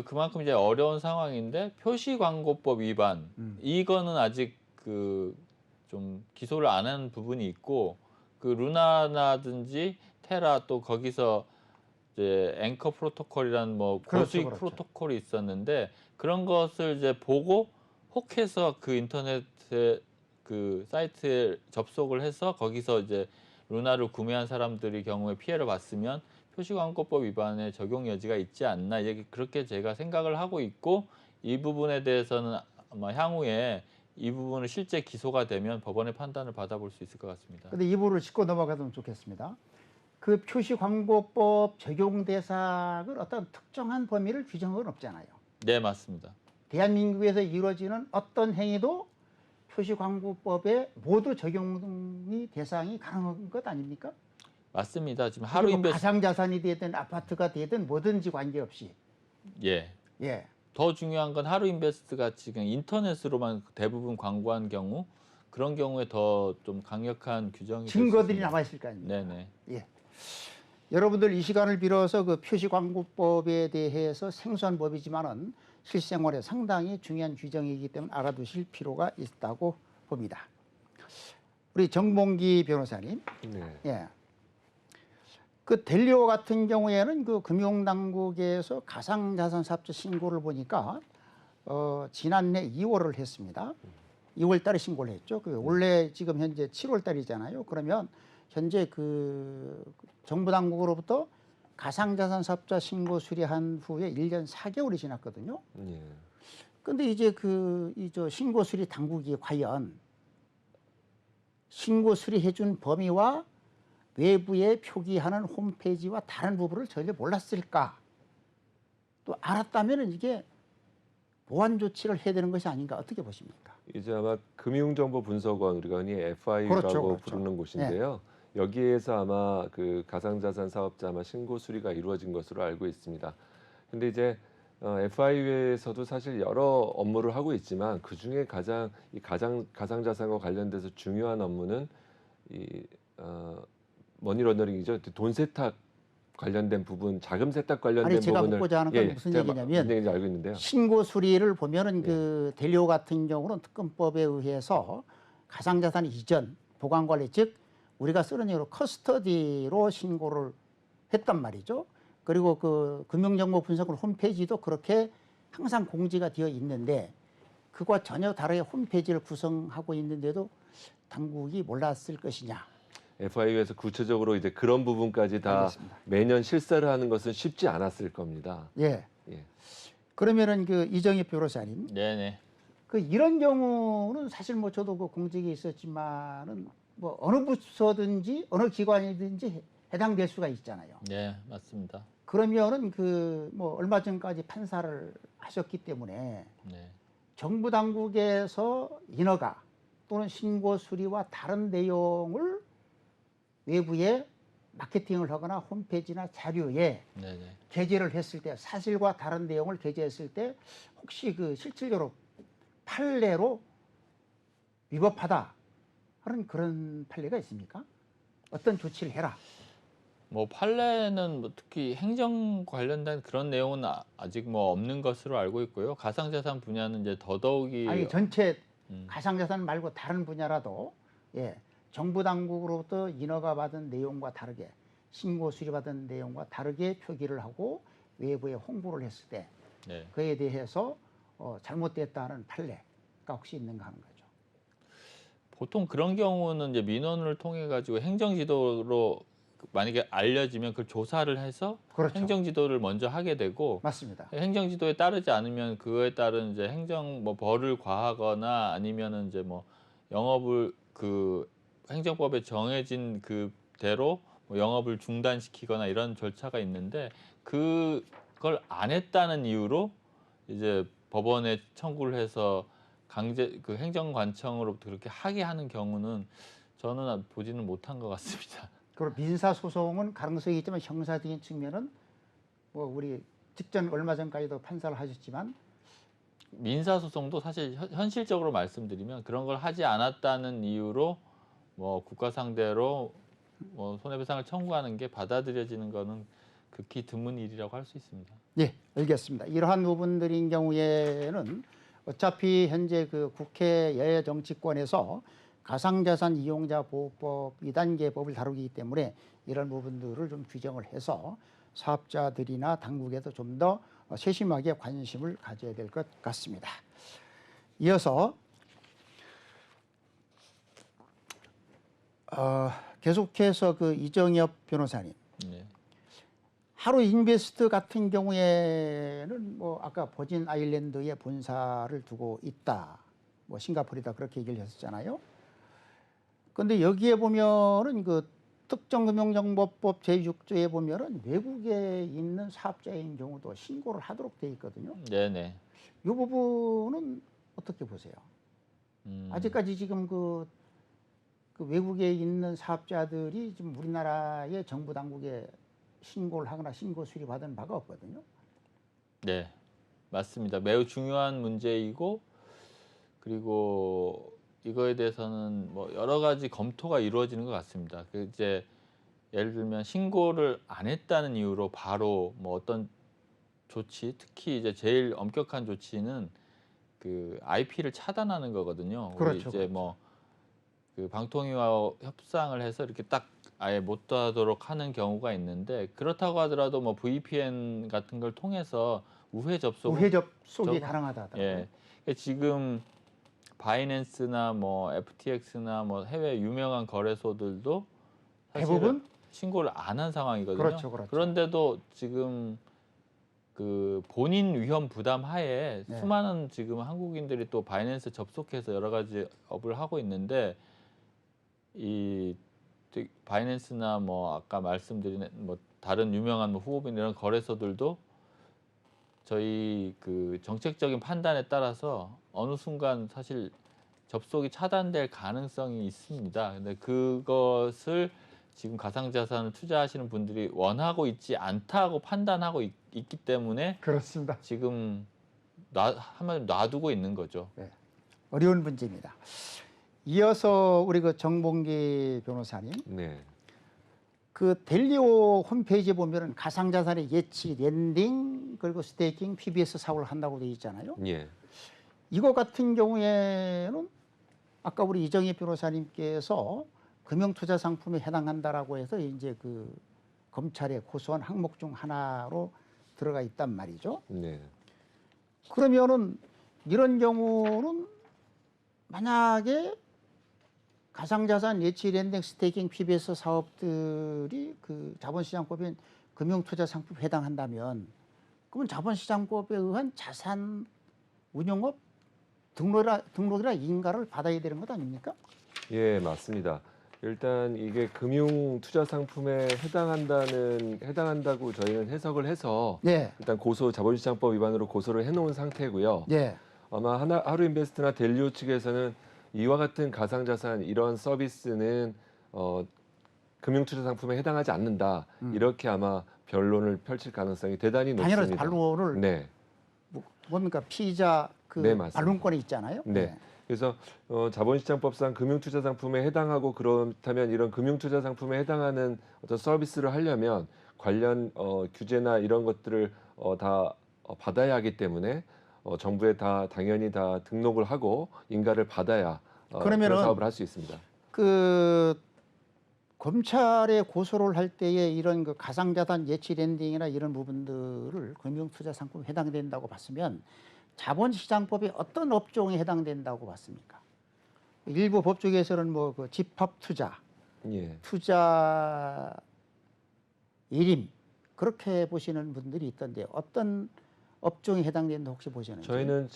그만큼 이제 어려운 상황인데 표시광고법 위반 이거는 아직 그 좀 기소를 안 한 부분이 있고 그 루나라든지 테라 또 거기서 이제 앵커 프로토콜이라는 뭐 그렇죠, 고수익 그렇죠. 프로토콜이 있었는데 그런 것을 이제 보고 혹해서 그 인터넷에 그 사이트에 접속을 해서 거기서 이제 루나를 구매한 사람들이 경우에 피해를 봤으면 표시광고법 위반의 적용 여지가 있지 않나 이게 그렇게 제가 생각을 하고 있고 이 부분에 대해서는 아마 향후에 이 부분을 실제 기소가 되면 법원의 판단을 받아볼 수 있을 것 같습니다. 근데 이부를 짚고 넘어가면 좋겠습니다. 그 표시광고법 적용 대상을 어떤 특정한 범위를 규정한 건 없잖아요. 네, 맞습니다. 대한민국에서 이루어지는 어떤 행위도 표시광고법에 모두 적용이 대상이 가능한 것 아닙니까? 맞습니다. 지금 하루 그리고 인베스트 가상자산이 되든 아파트가 되든 뭐든지 관계없이 예. 예. 더 중요한 건 하루 인베스트가 지금 인터넷으로만 대부분 광고한 경우 그런 경우에 더 좀 강력한 규정이 될수 증거들이 있습니다. 남아 있을 거 아닙니까? 네네. 예. 여러분들 이 시간을 빌어서 그 표시광고법에 대해서 생소한 법이지만은 실생활에 상당히 중요한 규정이기 때문에 알아두실 필요가 있다고 봅니다. 우리 정봉기 변호사님, 네. 예. 그 델리오 같은 경우에는 그 금융당국에서 가상자산 사업자 신고를 보니까 지난해 2월을 했습니다. 2월 달에 신고를 했죠. 그 원래 지금 현재 7월 달이잖아요. 그러면 현재 그 정부 당국으로부터 가상자산 사업자 신고 수리한 후에 1년 4개월이 지났거든요. 예. 근데 이제 저 신고 수리 당국이 과연 신고 수리해 준 범위와 외부에 표기하는 홈페이지와 다른 부분을 전혀 몰랐을까? 또 알았다면 이게 보완 조치를 해야 되는 것이 아닌가 어떻게 보십니까? 이제 아마 금융정보분석원 우리가 흔히 FIU라고 그렇죠, 그렇죠. 부르는 곳인데요. 여기에서 아마 그 가상자산 사업자 아마 신고 수리가 이루어진 것으로 알고 있습니다. 근데 이제 FIU에서도 사실 여러 업무를 하고 있지만 그 중에 가장 이 가상자산과 관련돼서 중요한 업무는 이 머니 런더링이죠. 돈 세탁 관련된 부분, 자금 세탁 관련된 아니 제가 부분을 묻고자 하는 건 무슨 제가 얘기냐면 무슨 얘기인지 알고 있는데요. 신고 수리를 보면은 그 델리오 같은 경우는 특검법에 의해서 가상자산 이전 보관 관리 즉 우리가 쓰는 얘기로 커스터디로 신고를 했단 말이죠. 그리고 그 금융정보분석원 홈페이지도 그렇게 항상 공지가 되어 있는데 그와 전혀 다르게 홈페이지를 구성하고 있는데도 당국이 몰랐을 것이냐. FIU에서 구체적으로 이제 그런 부분까지 다 알겠습니다. 매년 실사를 하는 것은 쉽지 않았을 겁니다. 예. 예. 그러면은 그 이정희 변호사님, 네네. 그 이런 경우는 사실 뭐 저도 그 공직에 있었지만은 뭐 어느 부서든지 어느 기관이든지 해당될 수가 있잖아요. 네, 맞습니다. 그러면은 그 뭐 얼마 전까지 판사를 하셨기 때문에 네. 정부 당국에서 인허가 또는 신고 수리와 다른 내용을 외부에 마케팅을 하거나 홈페이지나 자료에 네네. 게재를 했을 때 사실과 다른 내용을 게재했을 때 혹시 그 실질적으로 판례로 위법하다 하는 그런 판례가 있습니까? 어떤 조치를 해라. 뭐 판례는 뭐 특히 행정 관련된 그런 내용은 아직 뭐 없는 것으로 알고 있고요. 가상자산 분야는 이제 더더욱이 아니 전체 음, 가상자산 말고 다른 분야라도 예, 정부 당국으로부터 인허가 받은 내용과 다르게 신고 수리받은 내용과 다르게 표기를 하고 외부에 홍보를 했을 때 네. 그에 대해서 잘못됐다는 판례가 혹시 있는가 하는 거죠. 보통 그런 경우는 이제 민원을 통해 가지고 행정지도로 만약에 알려지면 그걸 조사를 해서 그렇죠. 행정지도를 먼저 하게 되고 맞습니다. 행정지도에 따르지 않으면 그거에 따른 이제 행정 뭐 벌을 과하거나 아니면은 이제 뭐 영업을 그 행정법에 정해진 그대로 뭐 영업을 중단시키거나 이런 절차가 있는데 그걸 안 했다는 이유로 이제 법원에 청구를 해서 강제 그 행정관청으로부터 그렇게 하게 하는 경우는 저는 보지는 못한 것 같습니다. 그리고 민사 소송은 가능성이 있지만 형사적인 측면은 뭐 우리 직전 얼마 전까지도 판사를 하셨지만 민사소송도 사실 현실적으로 말씀드리면 그런 걸 하지 않았다는 이유로 뭐 국가 상대로 뭐 손해배상을 청구하는 게 받아들여지는 거는 극히 드문 일이라고 할 수 있습니다. 예, 알겠습니다. 이러한 부분들인 경우에는 어차피 현재 그 국회 여야 정치권에서 가상자산 이용자 보호법 2단계 법을 다루기 때문에 이런 부분들을 좀 규정을 해서 사업자들이나 당국에도 좀 더 세심하게 관심을 가져야 될 것 같습니다. 이어서 계속해서 그 이정엽 변호사님, 네. 하루 인베스트 같은 경우에는 뭐 아까 버진 아일랜드에 본사를 두고 있다, 뭐 싱가포르다 그렇게 얘기를 했었잖아요. 그런데 여기에 보면은 그 특정금융정보법 제6조에 보면은 외국에 있는 사업자인 경우도 신고를 하도록 돼 있거든요. 네네. 이 부분은 어떻게 보세요? 아직까지 지금 그 외국에 있는 사업자들이 지금 우리나라의 정부 당국에 신고를 하거나 신고 수리 받은 바가 없거든요. 네, 맞습니다. 매우 중요한 문제이고 그리고 이거에 대해서는 뭐 여러 가지 검토가 이루어지는 것 같습니다. 그 이제 예를 들면 신고를 안 했다는 이유로 바로 뭐 어떤 조치, 특히 이제 제일 엄격한 조치는 그 IP를 차단하는 거거든요. 우리 그렇죠, 이제 그렇죠. 뭐 그 방통위와 협상을 해서 이렇게 딱 아예 못 하도록 하는 경우가 있는데 그렇다고 하더라도 뭐 VPN 같은 걸 통해서 우회 접속이 우회 접속이 가능하다 하더라고요. 예. 지금 바이낸스나 뭐 FTX나 뭐 해외 유명한 거래소들도 사실은 대부분 신고를 안 한 상황이거든요. 그렇죠, 그렇죠. 그런데도 지금 그 본인 위험 부담 하에 네. 수많은 지금 한국인들이 또 바이낸스 접속해서 여러 가지 업을 하고 있는데 이 바이낸스나 뭐 아까 말씀드린 뭐 다른 유명한 뭐 후보인 이런 거래소들도 저희 그 정책적인 판단에 따라서 어느 순간 사실 접속이 차단될 가능성이 있습니다. 근데 그것을 지금 가상자산을 투자하시는 분들이 원하고 있지 않다고 판단하고 있기 때문에 그렇습니다. 지금 한마디로 놔두고 있는 거죠. 네. 어려운 문제입니다. 이어서 우리 그 정봉기 변호사님, 네. 그 델리오 홈페이지에 보면은 가상자산의 예치, 랜딩 그리고 스테이킹, PBS 사업을 한다고 되어 있잖아요. 예. 이거 같은 경우에는 아까 우리 이정희 변호사님께서 금융투자 상품에 해당한다라고 해서 이제 그 검찰에 고소한 항목 중 하나로 들어가 있단 말이죠. 네. 그러면은 이런 경우는 만약에 가상자산 예치 랜딩 스테이킹 PBS 사업들이 그 자본시장법인 금융투자 상품에 해당한다면 그러면 자본시장법에 의한 자산 운용업 등록이라 인가를 받아야 되는 것 아닙니까? 예, 맞습니다. 일단 이게 금융 투자 상품에 해당한다고 저희는 해석을 해서 네, 일단 자본시장법 위반으로 고소를 해놓은 상태고요. 네, 아마 하루인베스트나 델리오 측에서는 이와 같은 가상자산 이런 서비스는 금융투자 상품에 해당하지 않는다. 이렇게 아마 변론을 펼칠 가능성이 대단히 높습니다. 당연히 반론을 네. 뭡니까 피의자 그 네, 맞습니다. 반론권이 있잖아요. 네. 그래서 자본시장법상 금융투자 상품에 해당하고 그렇다면 이런 금융투자 상품에 해당하는 어떤 서비스를 하려면 관련 규제나 이런 것들을 다 받아야 하기 때문에 정부에 당연히 다 등록을 하고 인가를 받아야 그러면은 그런 사업을 할 수 있습니다. 그 검찰에 고소를 할 때에 이런 그 가상자산 예치 랜딩이나 이런 부분들을 금융투자 상품에 해당된다고 봤으면 자본시장법의 어떤 업종에 해당된다고 봤습니까? 일부 법조계에서는 뭐 그 집합투자, 예. 투자 일임 그렇게 보시는 분들이 있던데 어떤 업종에 해당된다 혹시 보시는지? 저희는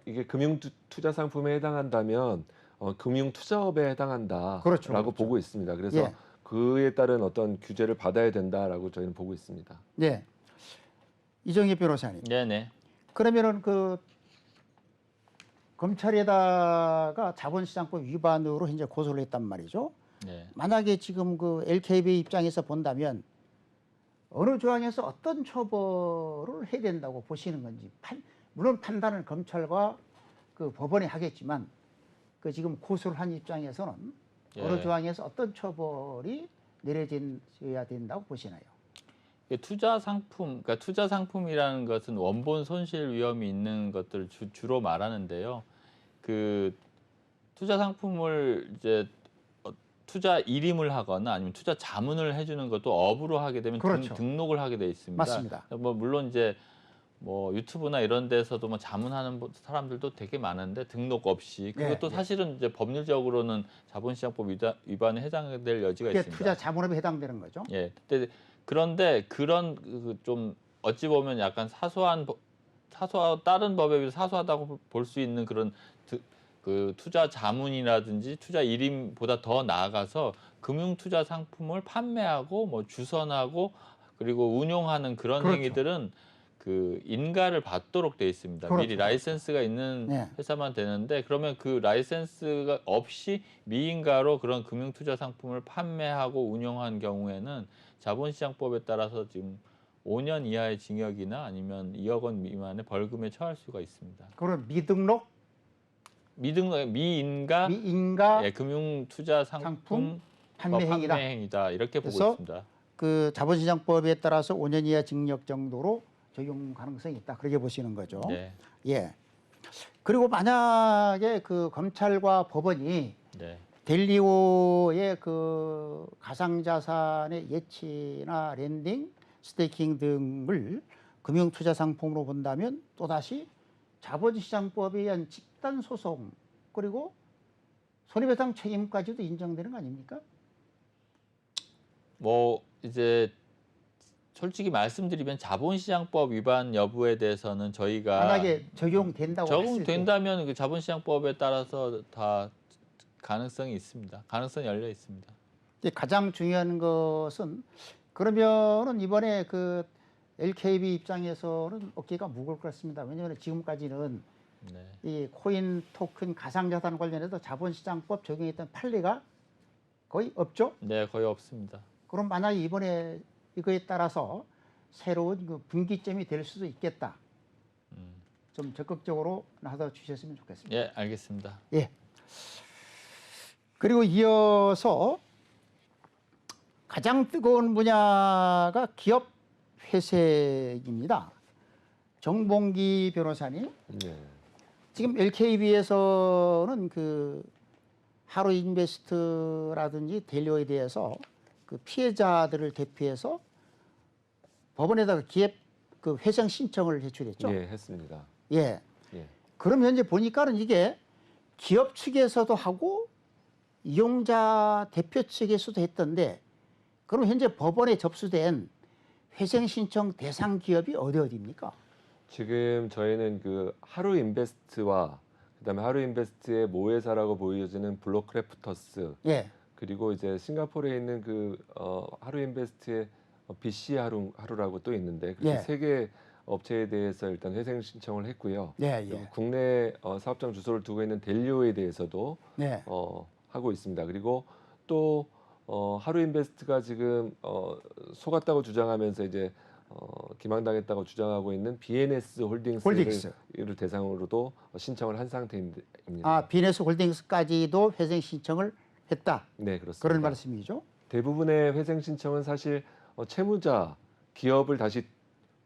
이게 금융투자 상품에 해당한다면 금융투자업에 해당한다라고 그렇죠, 그렇죠. 보고 있습니다. 그래서 예. 그에 따른 어떤 규제를 받아야 된다라고 저희는 보고 있습니다. 네. 이정희 변호사님. 네네. 그러면은 그 검찰에다가 자본시장법 위반으로 이제 고소를 했단 말이죠. 네. 만약에 지금 그 LKB 입장에서 본다면 어느 조항에서 어떤 처벌을 해야 된다고 보시는 건지, 물론 판단은 검찰과 그 법원이 하겠지만 그 지금 고소를 한 입장에서는 어느 예. 조항에서 어떤 처벌이 내려져야 된다고 보시나요? 투자 상품, 그러니까 투자 상품이라는 것은 원본 손실 위험이 있는 것들을 주로 말하는데요. 그 투자 상품을 이제 투자 일임을 하거나 아니면 투자 자문을 해주는 것도 업으로 하게 되면 그렇죠. 등록을 하게 돼 있습니다. 맞습니다. 뭐 물론 이제 뭐 유튜브나 이런 데서도 뭐 자문하는 사람들도 되게 많은데 등록 없이 그것도 네. 사실은 이제 법률적으로는 자본시장법 위반에 해당될 여지가 그게 있습니다. 투자 자본업에 해당되는 거죠. 예. 그런데 그런 좀 어찌 보면 약간 다른 법에 비해 사소하다고 볼 수 있는 그런 그 투자 자문이라든지 투자 일임보다 더 나아가서 금융 투자 상품을 판매하고 뭐 주선하고 그리고 운용하는 그런 그렇죠. 행위들은 그 인가를 받도록 돼 있습니다. 그렇죠. 미리 라이센스가 있는 네. 회사만 되는데 그러면 그 라이센스가 없이 미인가로 그런 금융 투자 상품을 판매하고 운영한 경우에는 자본시장법에 따라서 지금 5년 이하의 징역이나 아니면 2억 원 미만의 벌금에 처할 수가 있습니다. 그런 미등록, 미인가 미인가 예, 금융 투자 상품 상품 판매 행위다. 행위다 이렇게 보고 그래서 있습니다. 그 자본시장법에 따라서 5년 이하 징역 정도로 적용 가능성이 있다. 그렇게 보시는 거죠. 네, 예. 그리고 만약에 그 검찰과 법원이 네, 델리오의 그 가상자산의 예치나 랜딩, 스테이킹 등을 금융투자 상품으로 본다면 또다시 자본시장법에 의한 집단 소송 그리고 손해배상 책임까지도 인정되는 거 아닙니까? 뭐 이제 솔직히 말씀드리면 자본시장법 위반 여부에 대해서는 저희가 만약에 적용된다고 했을 때 적용된다면 그 자본시장법에 따라서 다 가능성이 있습니다. 가능성이 열려 있습니다. 이제 가장 중요한 것은 그러면은 이번에 그 LKB 입장에서는 어깨가 무거울 것 같습니다. 왜냐하면 지금까지는 네, 이 코인 토큰 가상자산 관련해서 자본시장법 적용했던 판례가 거의 없죠. 네, 거의 없습니다. 그럼 만약에 이번에 이거에 따라서 새로운 그 분기점이 될 수도 있겠다. 좀 적극적으로 나서 주셨으면 좋겠습니다. 예, 알겠습니다. 예. 그리고 이어서 가장 뜨거운 분야가 기업 회색입니다. 정봉기 변호사님, 네. 지금 LKB에서는 그 하루인베스트라든지 델리오에 대해서 그 피해자들을 대표해서 법원에다가 기업 그 회생 신청을 제출했죠. 예, 했습니다. 예. 예. 그럼 현재 보니까는 이게 기업 측에서도 하고 이용자 대표 측에서도 했던데, 그럼 현재 법원에 접수된 회생 신청 대상 기업이 어디입니까? 지금 저희는 그 하루인베스트와 그다음에 하루인베스트의 모회사라고 보여지는 블록크래프터스 예. 그리고 이제 싱가포르에 있는 그 하루인베스트의 BC 하루라고 또 있는데 그렇게 예. 세 개 업체에 대해서 일단 회생 신청을 했고요. 예, 그리고 예. 국내 사업장 주소를 두고 있는 델리오에 대해서도 네. 하고 있습니다. 그리고 또 하루인베스트가 지금 속았다고 주장하면서 이제 기망당했다고 주장하고 있는 BNS 홀딩스를 대상으로도 신청을 한 상태입니다. 아, 비네스 홀딩스까지도 회생 신청을 했다. 네, 그렇습니다. 그런 말씀이죠. 대부분의 회생 신청은 사실 채무자 기업을 다시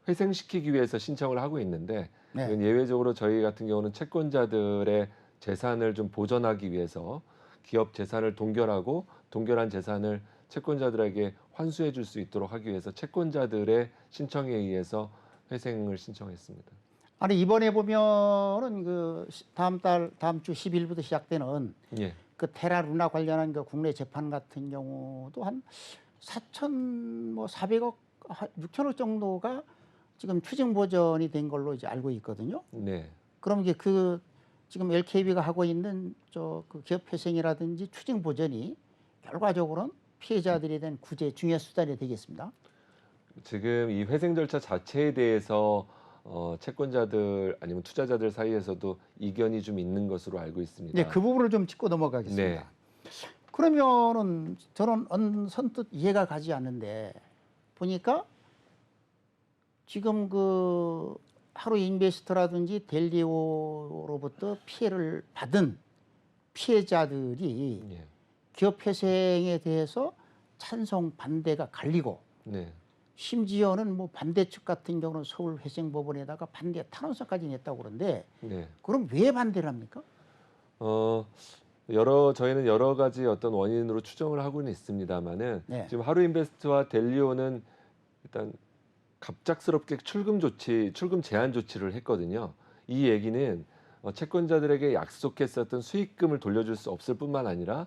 회생시키기 위해서 신청을 하고 있는데 네. 이건 예외적으로 저희 같은 경우는 채권자들의 재산을 좀 보전하기 위해서 기업 재산을 동결한 재산을 채권자들에게 환수해 줄 수 있도록 하기 위해서 채권자들의 신청에 의해서 회생을 신청했습니다. 아니 이번에 보면은 그 다음 주 10일부터 시작되는 예. 그 테라루나 관련한 그 국내 재판 같은 경우도 한 4,400억, 6천억 정도가 지금 추징 보전이 된 걸로 이제 알고 있거든요. 네. 그럼 이게 그 지금 LKB가 하고 있는 그 기업 회생이라든지 추징 보전이 결과적으로는 피해자들에 대한 구제 중요한 수단이 되겠습니다. 지금 이 회생 절차 자체에 대해서 채권자들 아니면 투자자들 사이에서도 이견이 좀 있는 것으로 알고 있습니다. 네, 그 부분을 좀 짚고 넘어가겠습니다. 네. 그러면은 저는 선뜻 이해가 가지 않는데 보니까 지금 그 하루 인베스터라든지 델리오로부터 피해를 받은 피해자들이 예. 기업 회생에 대해서 찬성 반대가 갈리고 네. 심지어는 뭐 반대측 같은 경우는 서울회생법원에다가 반대 탄원서까지 냈다고 그러는데 네. 그럼 왜 반대를 합니까? 저희는 여러 가지 어떤 원인으로 추정을 하고는 있습니다만은 네. 지금 하루인베스트와 델리오는 일단 갑작스럽게 출금 제한 조치를 했거든요. 이 얘기는 채권자들에게 약속했었던 수익금을 돌려줄 수 없을 뿐만 아니라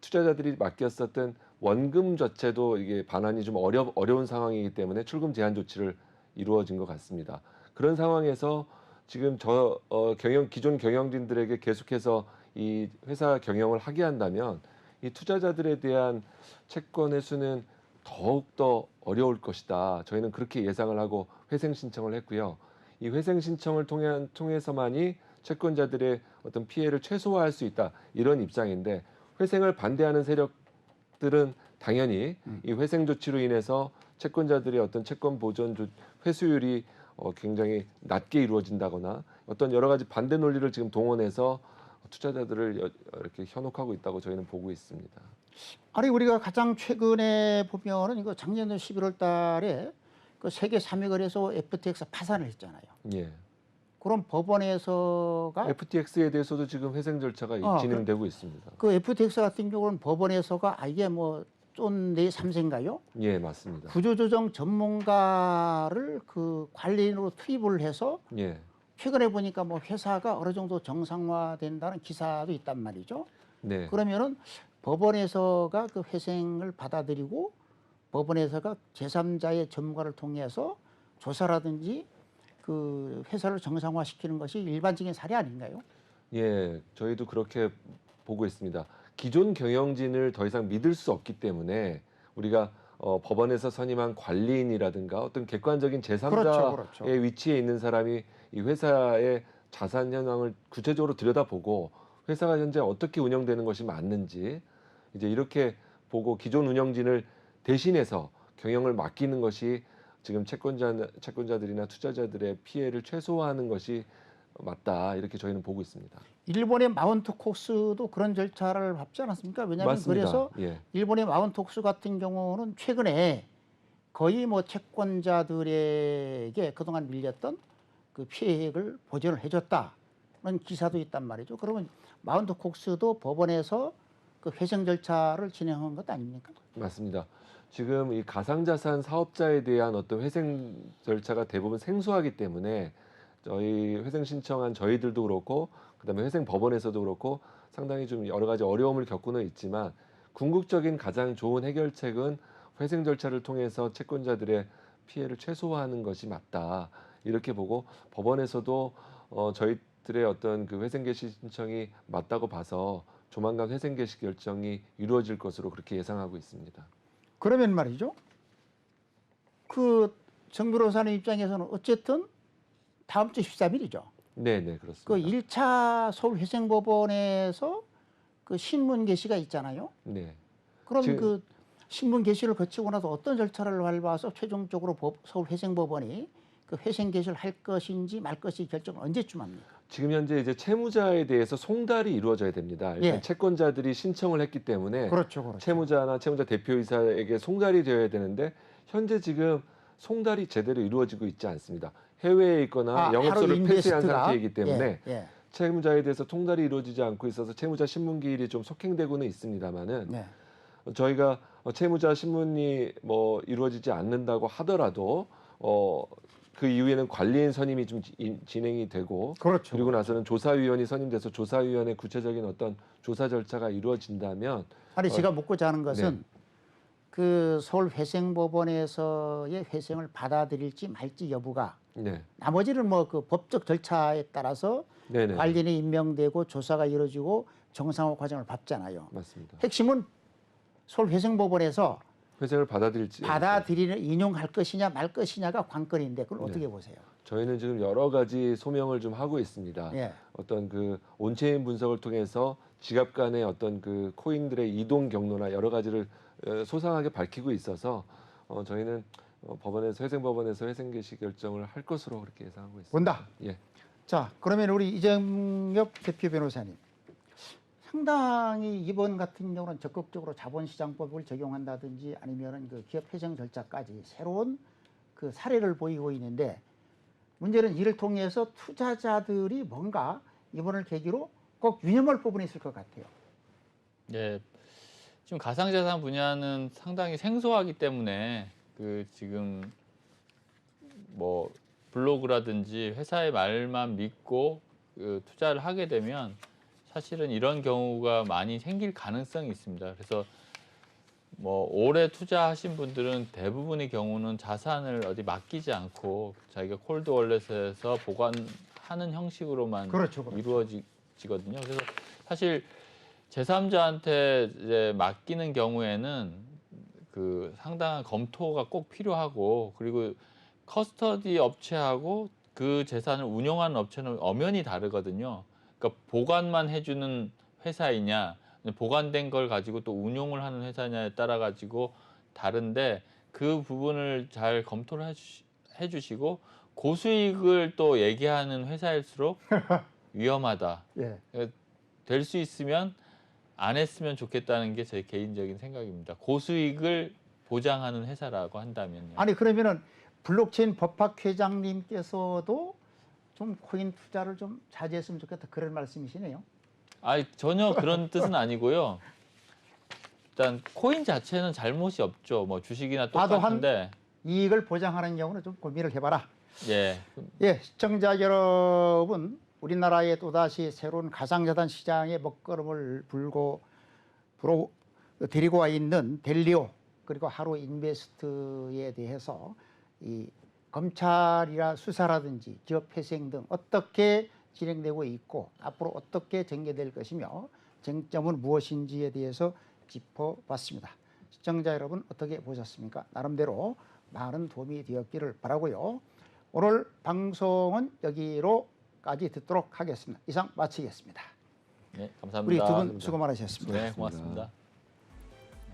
투자자들이 맡겼었던 원금 자체도 이게 반환이 좀 어려운 상황이기 때문에 출금 제한 조치를 이루어진 것 같습니다. 그런 상황에서 지금 기존 경영진들에게 계속해서 이 회사 경영을 하게 한다면 이 투자자들에 대한 채권 회수는 더욱더 어려울 것이다. 저희는 그렇게 예상을 하고 회생 신청을 했고요. 이 회생 신청을 통해서만이 채권자들의 어떤 피해를 최소화할 수 있다. 이런 입장인데 회생을 반대하는 세력들은 당연히 이 회생 조치로 인해서 채권자들의 어떤 채권 보전 회수율이 굉장히 낮게 이루어진다거나 어떤 여러 가지 반대 논리를 지금 동원해서 투자자들을 이렇게 현혹하고 있다고 저희는 보고 있습니다. 아니 우리가 가장 최근에 보면은 이거 작년 11월 달에 그 세계 3위 거래소 FTX 파산을 했잖아요. 예. 그럼 법원에서가 FTX에 대해서도 지금 회생 절차가 진행되고 있습니다. 그 FTX 같은 경우는 법원에서가 이게 뭐 쫀내 3세인가요? 예, 맞습니다. 구조조정 전문가를 그 관리인으로 투입을 해서 예. 최근에 보니까 뭐 회사가 어느 정도 정상화된다는 기사도 있단 말이죠. 네. 그러면은 법원에서가 그 회생을 받아들이고 법원에서가 제3자의 전문가를 통해서 조사라든지 그 회사를 정상화시키는 것이 일반적인 사례 아닌가요? 예, 저희도 그렇게 보고 있습니다. 기존 경영진을 더 이상 믿을 수 없기 때문에 우리가 법원에서 선임한 관리인이라든가 어떤 객관적인 제3자의 그렇죠. 위치에 있는 사람이 이 회사의 자산 현황을 구체적으로 들여다보고 회사가 현재 어떻게 운영되는 것이 맞는지 이제 이렇게 보고 기존 운영진을 대신해서 경영을 맡기는 것이 지금 채권자들이나 투자자들의 피해를 최소화하는 것이 맞다 이렇게 저희는 보고 있습니다. 일본의 마운트 콕스도 그런 절차를 밟지 않았습니까? 왜냐하면 맞습니다. 그래서 예. 일본의 마운트 콕스 같은 경우는 최근에 거의 뭐 채권자들에게 그동안 밀렸던 그 피해액을 보전을 해줬다는 기사도 있단 말이죠. 그러면 마운트 콕스도 법원에서 그 회생 절차를 진행한 것 아닙니까? 맞습니다. 지금 이 가상자산 사업자에 대한 어떤 회생 절차가 대부분 생소하기 때문에 저희 회생 신청한 저희들도 그렇고 그다음에 회생 법원에서도 그렇고 상당히 좀 여러 가지 어려움을 겪고는 있지만 궁극적인 가장 좋은 해결책은 회생 절차를 통해서 채권자들의 피해를 최소화하는 것이 맞다 이렇게 보고 법원에서도 저희들의 어떤 그 회생 개시 신청이 맞다고 봐서 조만간 회생 개시 결정이 이루어질 것으로 그렇게 예상하고 있습니다. 그러면 말이죠. 그 정 변호사님 입장에서는 어쨌든 다음 주 13일이죠. 네, 그렇습니다. 그 1차 서울회생법원에서 그 신문 게시가 있잖아요. 네. 그럼 지금- 그 신문 게시를 거치고 나서 어떤 절차를 밟아서 최종적으로 서울회생법원이 그 회생 개시를 할 것인지 말 것인지 결정을 언제쯤 합니까? 지금 현재 이제 채무자에 대해서 송달이 이루어져야 됩니다. 일단 예. 채권자들이 신청을 했기 때문에 그렇죠. 채무자나 채무자 대표이사에게 송달이 되어야 되는데 현재 지금 송달이 제대로 이루어지고 있지 않습니다. 해외에 있거나 영업소를 하루 폐쇄한 인베스트가? 상태이기 때문에 예. 채무자에 대해서 송달이 이루어지지 않고 있어서 채무자 신문기일이 좀 속행되고는 있습니다만은 네. 저희가 채무자 신문이 뭐 이루어지지 않는다고 하더라도 그 이후에는 관리인 선임이 좀 진행이 되고 그렇죠. 그리고 나서는 조사위원이 선임돼서 조사위원회 구체적인 어떤 조사 절차가 이루어진다면 아니 제가 묻고자 하는 것은 네. 그 서울회생법원에서의 회생을 받아들일지 말지 여부가 네, 나머지는 뭐 그 법적 절차에 따라서 네네 관리인이 임명되고 조사가 이루어지고 정상화 과정을 밟잖아요. 맞습니다. 핵심은 서울회생법원에서 회생을 받아들일지 받아들이는 인용할 것이냐 말 것이냐가 관건인데 그걸 네. 어떻게 보세요? 저희는 지금 여러 가지 소명을 좀 하고 있습니다. 예. 어떤 그 온체인 분석을 통해서 지갑 간의 어떤 그 코인들의 이동 경로나 여러 가지를 소상하게 밝히고 있어서 저희는 법원에서 회생법원에서 회생 개시 결정을 할 것으로 그렇게 예상하고 있습니다. 본다. 예. 자, 그러면 우리 이정엽 대표 변호사님. 상당히 이번 같은 경우는 적극적으로 자본시장법을 적용한다든지 아니면은 그 기업 회생 절차까지 새로운 그 사례를 보이고 있는데 문제는 이를 통해서 투자자들이 뭔가 이번을 계기로 꼭 유념할 부분이 있을 것 같아요. 예. 지금 가상자산 분야는 상당히 생소하기 때문에 그 지금 뭐 블로그라든지 회사의 말만 믿고 그 투자를 하게 되면 사실은 이런 경우가 많이 생길 가능성이 있습니다. 그래서 뭐 오래 투자하신 분들은 대부분의 경우는 자산을 어디 맡기지 않고 자기가 콜드 월렛에서 보관하는 형식으로만 그렇죠, 그렇죠. 이루어지거든요. 그래서 사실 제3자한테 이제 맡기는 경우에는 그 상당한 검토가 꼭 필요하고 그리고 커스터디 업체하고 그 재산을 운용하는 업체는 엄연히 다르거든요. 그러니까 보관만 해주는 회사이냐, 보관된 걸 가지고 또 운용을 하는 회사냐에 따라 가지고 다른데 그 부분을 잘 검토를 해주시고 고수익을 또 얘기하는 회사일수록 위험하다. 예. 될 수 있으면 안 했으면 좋겠다는 게 제 개인적인 생각입니다. 고수익을 보장하는 회사라고 한다면요. 아니 그러면은 블록체인 법학 회장님께서도 좀 코인 투자를 좀 자제했으면 좋겠다 그런 말씀이시네요. 전혀 그런 뜻은 아니고요. 일단 코인 자체는 잘못이 없죠. 뭐 주식이나 똑같은데. 이익을 보장하는 경우는 좀 고민을 해봐라. 예. 예, 시청자 여러분, 우리나라에 또다시 새로운 가상자산 시장의 먹걸음을 데리고 와 있는 델리오 그리고 하루 인베스트에 대해서 이 검찰이나 수사라든지 기업 회생 등 어떻게 진행되고 있고 앞으로 어떻게 전개될 것이며 쟁점은 무엇인지에 대해서 짚어봤습니다. 시청자 여러분 어떻게 보셨습니까? 나름대로 많은 도움이 되었기를 바라고요. 오늘 방송은 여기로까지 듣도록 하겠습니다. 이상 마치겠습니다. 네, 감사합니다. 우리 두 분 수고 많으셨습니다. 네, 고맙습니다.